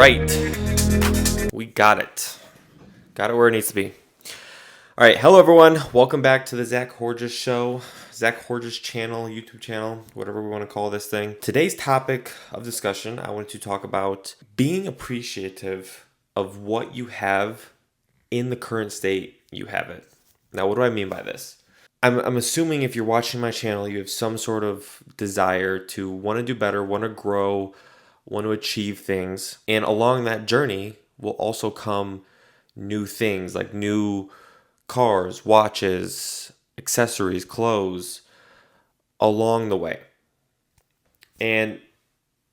right. We got it. Got it where it needs to be. All right. Hello, everyone. Welcome back to the Zach Horges Show. Zach Horges channel, YouTube channel, whatever we want to call this thing. Today's topic of discussion, I wanted to talk about being appreciative of what you have in the current state you have it. Now, what do I mean by this? I'm assuming if you're watching my channel, you have some sort of desire to want to do better, want to grow, want to achieve things. And along that journey will also come new things like new cars, watches, accessories, clothes along the way. And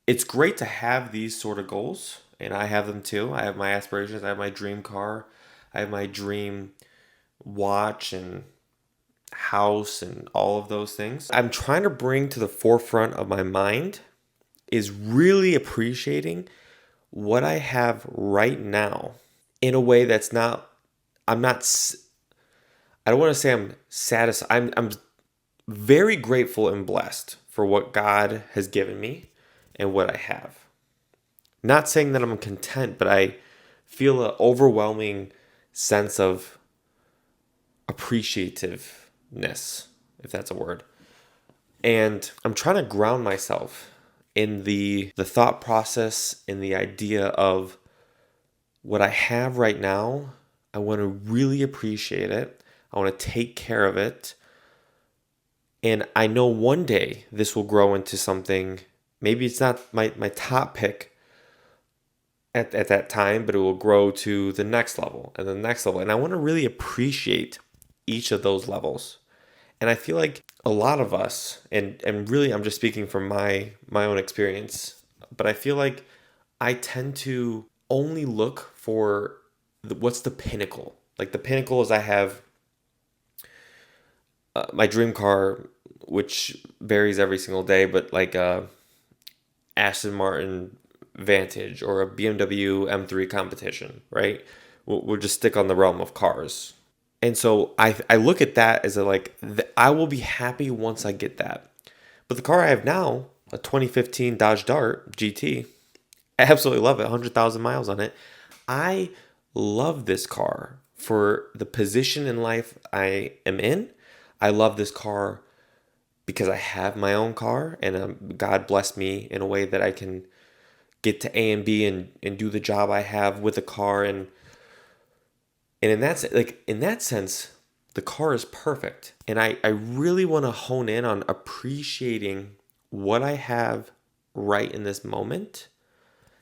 it's great to have these sort of goals. And I have them too. I have my aspirations. I have my dream car. I have my dream watch and house and all of those things. I'm trying to bring to the forefront of my mind is really appreciating what I have right now in a way that's not, I don't want to say I'm satisfied. I'm very grateful and blessed for what God has given me and what I have. Not saying that I'm content, but I feel an overwhelming sense of appreciativeness, if that's a word. And I'm trying to ground myself in the thought process, in the idea of what I have right now. I want to really appreciate it. I want to take care of it. And I know one day this will grow into something. Maybe it's not my top pick at that time, but it will grow to the next level and the next level. And I want to really appreciate each of those levels. And I feel like a lot of us, and really I'm just speaking from my own experience, but I feel like I tend to only look for what's the pinnacle. Like the pinnacle is I have my dream car, which varies every single day, but like a Aston Martin Vantage or a BMW M3 Competition, right? We'll just stick on the realm of cars. And so I look at that as I will be happy once I get that. But the car I have now, a 2015 Dodge Dart GT, I absolutely love it. 100,000 miles on it. I love this car for the position in life I am in. I love this car because I have my own car and God blessed me in a way that I can get to A and B and do the job I have with the car. And in that sense, the car is perfect. And I really want to hone in on appreciating what I have right in this moment,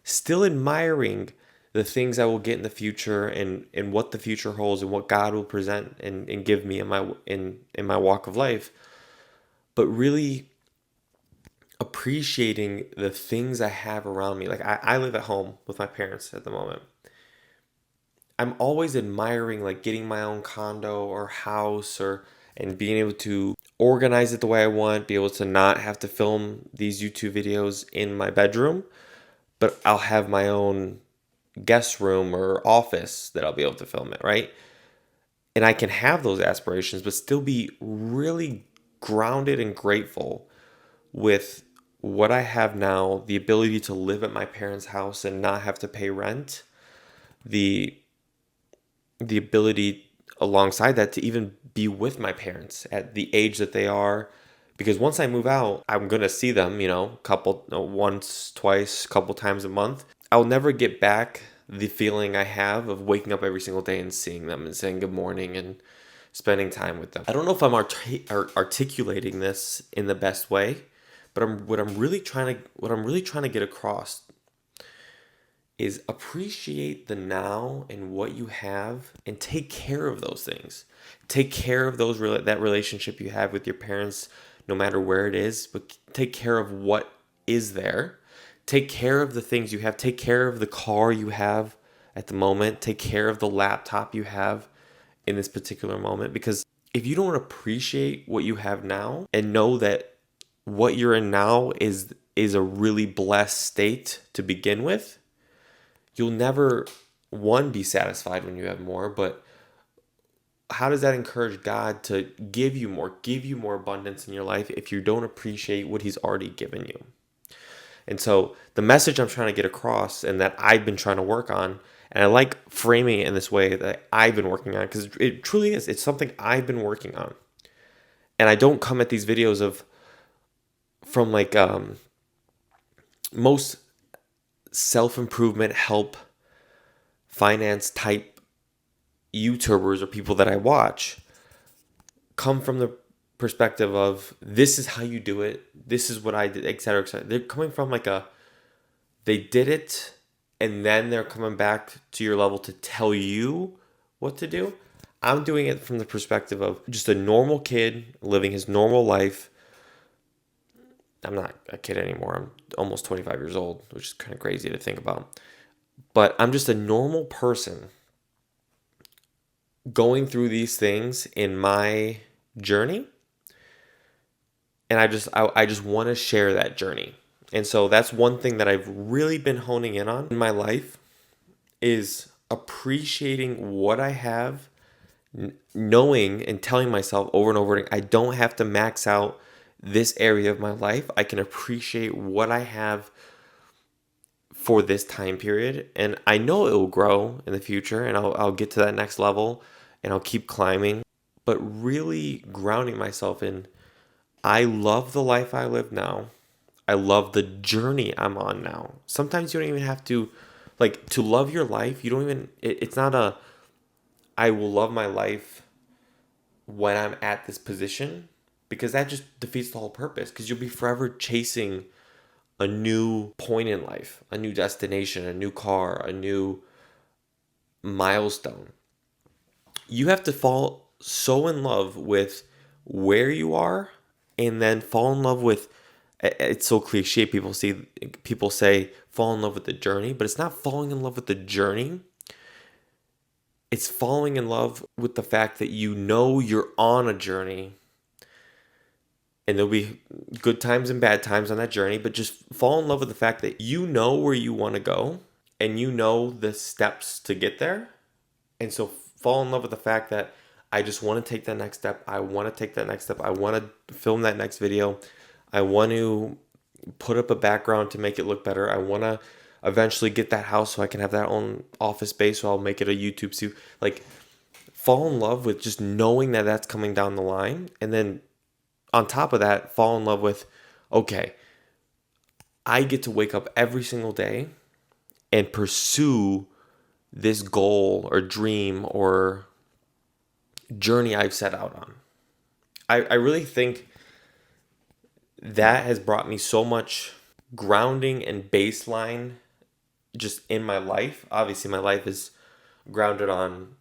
still admiring the things I will get in the future and what the future holds and what God will present and give me in my walk of life, but really appreciating the things I have around me. Like I live at home with my parents at the moment. I'm always admiring like getting my own condo or house and being able to organize it the way I want, be able to not have to film these YouTube videos in my bedroom, but I'll have my own guest room or office that I'll be able to film it, right? And I can have those aspirations, but still be really grounded and grateful with what I have now, the ability to live at my parents' house and not have to pay rent, the ability alongside that to even be with my parents at the age that they are. Because once I move out, I'm going to see them, once, twice, couple times a month. I'll never get back the feeling I have of waking up every single day and seeing them and saying good morning and spending time with them. I don't know if I'm articulating this in the best way, but what I'm really trying to get across is appreciate the now and what you have and take care of those things. Take care of that relationship you have with your parents, no matter where it is, but take care of what is there. Take care of the things you have. Take care of the car you have at the moment. Take care of the laptop you have in this particular moment. Because if you don't appreciate what you have now and know that what you're in now is a really blessed state to begin with, you'll never, be satisfied when you have more, but how does that encourage God to give you more abundance in your life if you don't appreciate what He's already given you? And so the message I'm trying to get across and that I've been trying to work on, and I like framing it in this way that I've been working on, because it truly is. It's something I've been working on. And I don't come at these videos from like most self-improvement, help, finance type YouTubers or people that I watch come from the perspective of, this is how you do it, this is what I did, etc., etc. They're coming from like they did it, and then they're coming back to your level to tell you what to do. I'm doing it from the perspective of just a normal kid living his normal life. I'm not a kid anymore. I'm almost 25 years old, which is kind of crazy to think about. But I'm just a normal person going through these things in my journey. And I just want to share that journey. And so that's one thing that I've really been honing in on in my life, is appreciating what I have, knowing and telling myself over and over again, I don't have to max out this area of my life. I can appreciate what I have for this time period, and I know it will grow in the future, and I'll get to that next level, and I'll keep climbing. But really grounding myself in, I love the life I live now. I love the journey I'm on now. Sometimes you don't even have to, like, to love your life. You don't even, it's not I will love my life when I'm at this position, because that just defeats the whole purpose, because you'll be forever chasing a new point in life, a new destination, a new car, a new milestone. You have to fall so in love with where you are, and then fall in love with, it's so cliche, people say fall in love with the journey, but it's not falling in love with the journey. It's falling in love with the fact that you know you're on a journey, and there'll be good times and bad times on that journey, but just fall in love with the fact that you know where you want to go, and you know the steps to get there. And so fall in love with the fact that I just want to take that next step. I want to take that next step. I want to film that next video. I want to put up a background to make it look better. I want to eventually get that house so I can have that own office space, so I'll make it a YouTube suit. Like, fall in love with just knowing that that's coming down the line. And then on top of that, fall in love with, okay, I get to wake up every single day and pursue this goal or dream or journey I've set out on. I really think that has brought me so much grounding and baseline just in my life. Obviously, my life is grounded on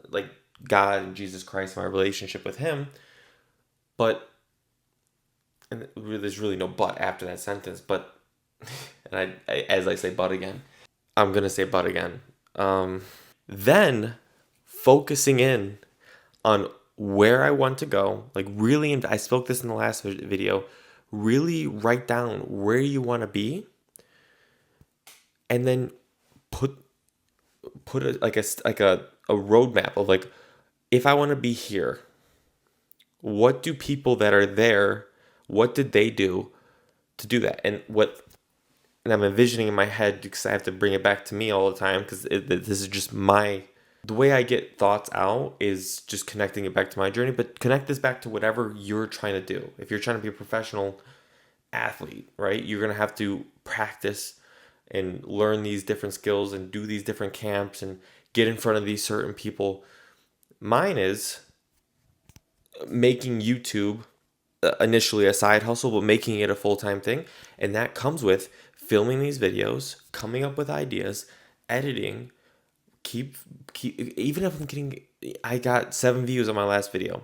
like God and Jesus Christ, my relationship with Him. But, and there's really no but after that sentence, but, and as I say but again, I'm going to say but again. Then focusing in on where I want to go, like really, I spoke this in the last video, really write down where you want to be, and then put a roadmap of like, if I want to be here, what do people that are there, what did they do to do that? And I'm envisioning in my head, because I have to bring it back to me all the time, because this is just the way I get thoughts out is just connecting it back to my journey, but connect this back to whatever you're trying to do. If you're trying to be a professional athlete, right, you're going to have to practice and learn these different skills and do these different camps and get in front of these certain people. Mine is making YouTube initially a side hustle, but making it a full-time thing. And that comes with filming these videos, coming up with ideas, editing, keep even if I got 7 views on my last video,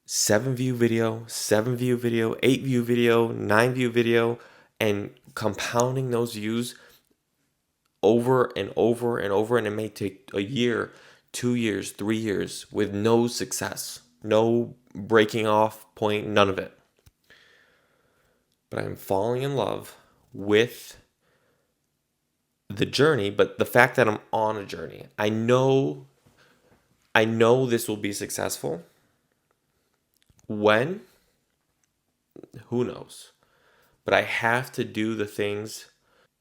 7 view video, 7 view video, 8 view video, 9 view video, and compounding those views over and over and over. And it may take a year, 2 years, 3 years with no success, no breaking off point, none of it. But I'm falling in love with the journey, but the fact that I'm on a journey. I know this will be successful. When? Who knows? but I have to do the things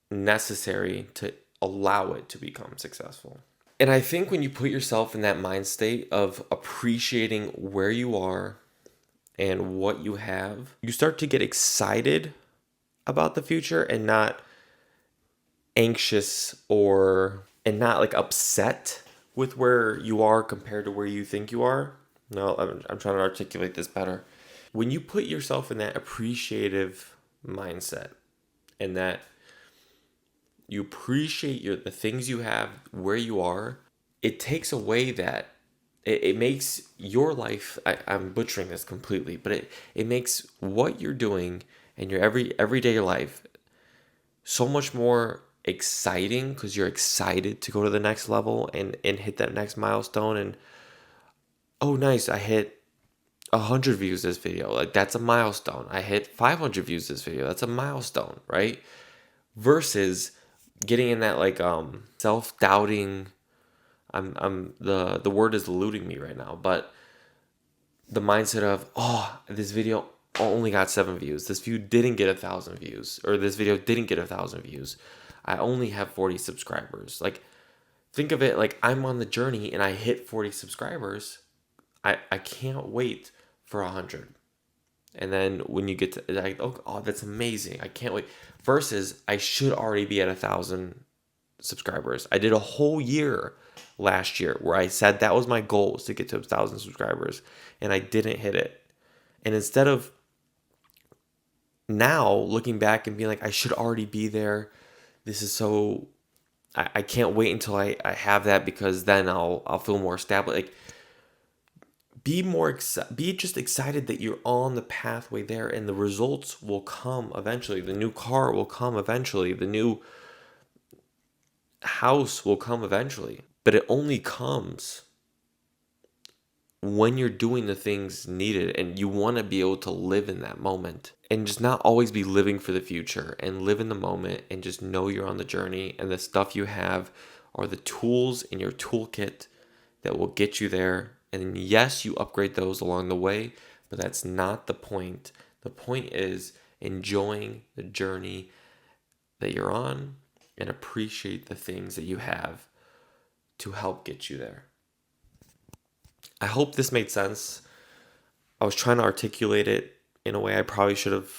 necessary to allow it to become successful. And I think when you put yourself in that mind state of appreciating where you are and what you have, you start to get excited about the future and not anxious and not like upset with where you are compared to where you think you are. No, I'm trying to articulate this better. When you put yourself in that appreciative mindset and that you appreciate the things you have, where you are, it takes away that, it makes your life, I'm butchering this completely, but it makes what you're doing in your everyday life so much more exciting, because you're excited to go to the next level and hit that next milestone. And oh, nice, I hit 100 views this video. Like, that's a milestone. I hit 500 views this video. That's a milestone, right? Versus getting in that like self-doubting, the word is eluding me right now, but the mindset of, oh, this video only got 7 views. This video didn't get 1,000 views, or this video didn't get 1,000 views. I only have 40 subscribers. Like, think of it like I'm on the journey and I hit 40 subscribers. I can't wait for 100. And then when you get to like, oh, that's amazing, I can't wait. Versus I should already be at 1,000 subscribers. I did a whole year last year where I said that was my goal, was to get to 1,000 subscribers, and I didn't hit it. And instead of now looking back and being like, I should already be there, this is so, I can't wait until I have that, because then I'll feel more established. Like, be just excited that you're on the pathway there, and the results will come eventually. The new car will come eventually. The new house will come eventually. But it only comes when you're doing the things needed, and you want to be able to live in that moment and just not always be living for the future, and live in the moment and just know you're on the journey, and the stuff you have are the tools in your toolkit that will get you there. And yes, you upgrade those along the way, but that's not the point. The point is enjoying the journey that you're on and appreciate the things that you have to help get you there. I hope this made sense. I was trying to articulate it in a way I probably should have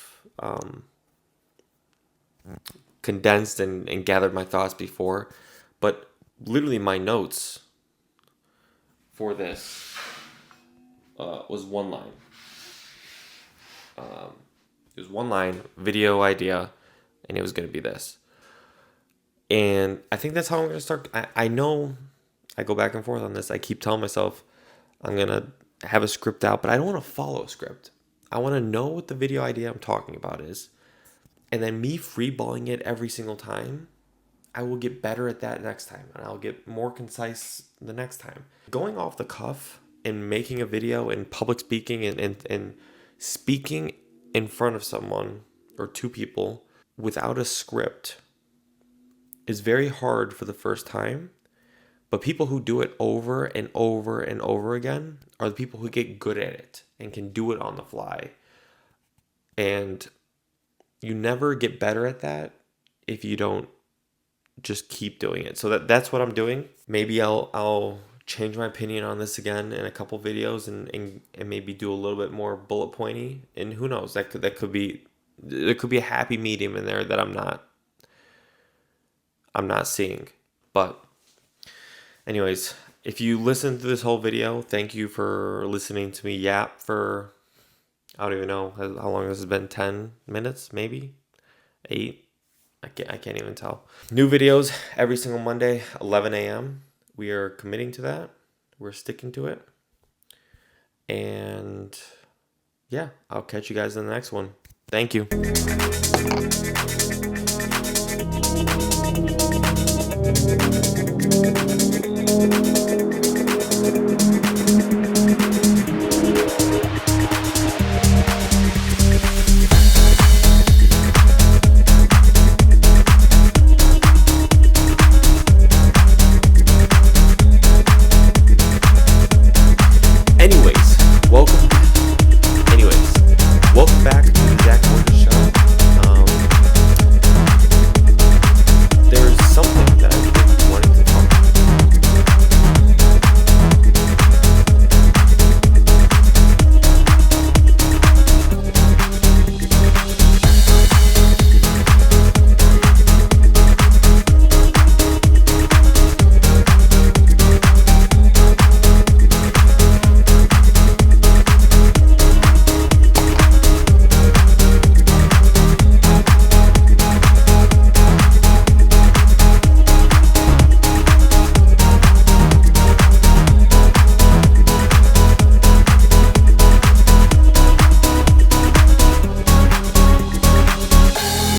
condensed and gathered my thoughts before, but literally my notes for this was one line. It was one line, video idea, and it was going to be this. And I think that's how I'm going to start. I know I go back and forth on this. I keep telling myself I'm going to have a script out, but I don't want to follow a script. I want to know what the video idea I'm talking about is. And then me freeballing it every single time, I will get better at that next time, and I'll get more concise the next time. Going off the cuff and making a video and public speaking and speaking in front of someone or two people without a script is very hard for the first time. But people who do it over and over and over again are the people who get good at it and can do it on the fly. And you never get better at that if you don't just keep doing it. So that's what I'm doing. Maybe I'll change my opinion on this again in a couple videos and maybe do a little bit more bullet pointy. And who knows, there could be a happy medium in there that I'm not seeing. But anyways, if you listen to this whole video, thank you for listening to me yap for, I don't even know how long this has been, 10 minutes, maybe 8. I can't even tell. New videos every single Monday, 11 a.m. We are committing to that. We're sticking to it. And yeah, I'll catch you guys in the next one. Thank you.